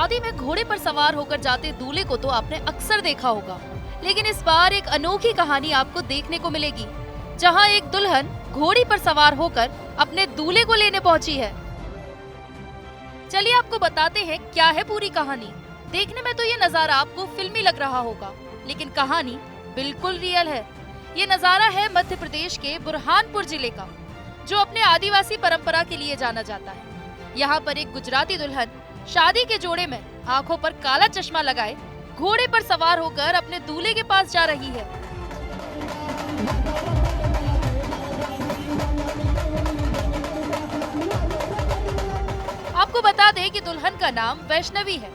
शादी में घोड़े पर सवार होकर जाते दूल्हे को तो आपने अक्सर देखा होगा, लेकिन इस बार एक अनोखी कहानी आपको देखने को मिलेगी, जहां एक दुल्हन घोड़ी पर सवार होकर अपने दूल्हे को लेने पहुंची है। चलिए आपको बताते हैं क्या है पूरी कहानी। देखने में तो ये नजारा आपको फिल्मी लग रहा होगा, लेकिन कहानी बिल्कुल रियल है। ये नजारा है मध्य प्रदेश के बुरहानपुर जिले का, जो अपने आदिवासी परंपरा के लिए जाना जाता है। यहाँ पर एक गुजराती दुल्हन शादी के जोड़े में आंखों पर काला चश्मा लगाए घोड़े पर सवार होकर अपने दूल्हे के पास जा रही है। आपको बता दें कि दुल्हन का नाम वैष्णवी है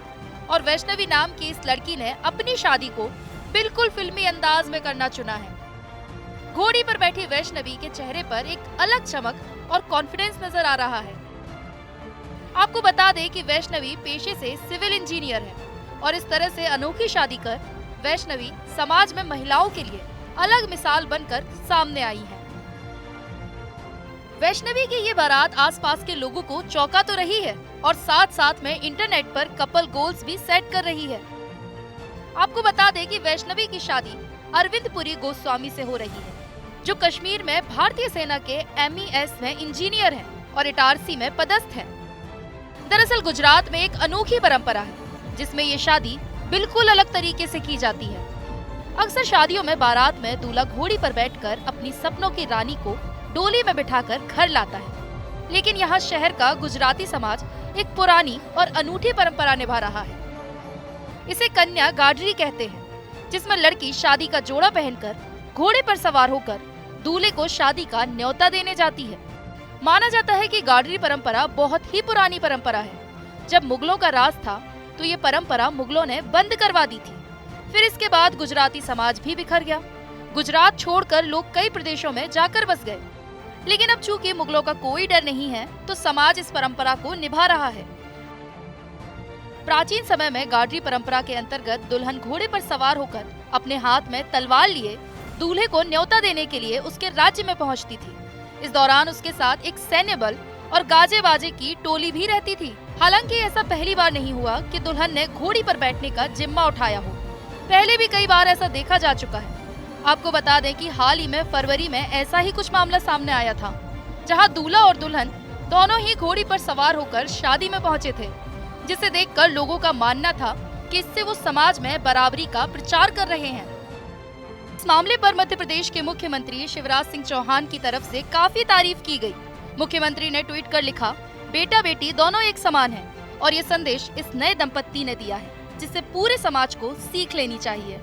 और वैष्णवी नाम की इस लड़की ने अपनी शादी को बिल्कुल फिल्मी अंदाज में करना चुना है। घोड़ी पर बैठी वैष्णवी के चेहरे पर एक अलग चमक और कॉन्फिडेंस नजर आ रहा है। आपको बता दें कि वैष्णवी पेशे से सिविल इंजीनियर है और इस तरह से अनोखी शादी कर वैष्णवी समाज में महिलाओं के लिए अलग मिसाल बनकर सामने आई है। वैष्णवी की ये बारात आसपास के लोगों को चौंका तो रही है और साथ साथ में इंटरनेट पर कपल गोल्स भी सेट कर रही है। आपको बता दें कि वैष्णवी की शादी अरविंद पुरी गोस्वामी से हो रही है, जो कश्मीर में भारतीय सेना के MES में इंजीनियर हैं और इटारसी में पदस्थ हैं। दरअसल गुजरात में एक अनोखी परंपरा है जिसमें ये शादी बिल्कुल अलग तरीके से की जाती है। अक्सर शादियों में बारात में दूल्हा घोड़ी पर बैठकर अपनी सपनों की रानी को डोली में बिठाकर घर लाता है, लेकिन यहाँ शहर का गुजराती समाज एक पुरानी और अनूठी परंपरा निभा रहा है। इसे कन्या गाडरी कहते हैं, जिसमें लड़की शादी का जोड़ा पहनकर घोड़े पर सवार होकर दूल्हे को शादी का न्योता देने जाती है। माना जाता है कि गाडरी परंपरा बहुत ही पुरानी परंपरा है। जब मुगलों का राज था तो ये परंपरा मुगलों ने बंद करवा दी थी। फिर इसके बाद गुजराती समाज भी बिखर गया। गुजरात छोड़कर लोग कई प्रदेशों में जाकर बस गए, लेकिन अब चूंकि मुगलों का कोई डर नहीं है तो समाज इस परंपरा को निभा रहा है। प्राचीन समय में गाडरी परंपरा के अंतर्गत दुल्हन घोड़े पर सवार होकर अपने हाथ में तलवार लिए दूल्हे को न्योता देने के लिए उसके राज्य में पहुंचती थी। इस दौरान उसके साथ एक सैन्य बल और गाजे बाजे की टोली भी रहती थी। हालांकि ऐसा पहली बार नहीं हुआ कि दुल्हन ने घोड़ी पर बैठने का जिम्मा उठाया हो। पहले भी कई बार ऐसा देखा जा चुका है। आपको बता दें कि हाल ही में फरवरी में ऐसा ही कुछ मामला सामने आया था, जहां दूल्हा और दुल्हन दोनों ही घोड़ी पर सवार होकर शादी में पहुंचे थे, जिसे देखकर लोगों का मानना था कि इससे वो समाज में बराबरी का प्रचार कर रहे हैं। इस मामले पर मध्य प्रदेश के मुख्यमंत्री शिवराज सिंह चौहान की तरफ से काफी तारीफ की गई। मुख्यमंत्री ने ट्वीट कर लिखा, बेटा बेटी दोनों एक समान हैं और ये संदेश इस नए दंपत्ति ने दिया है, जिससे पूरे समाज को सीख लेनी चाहिए।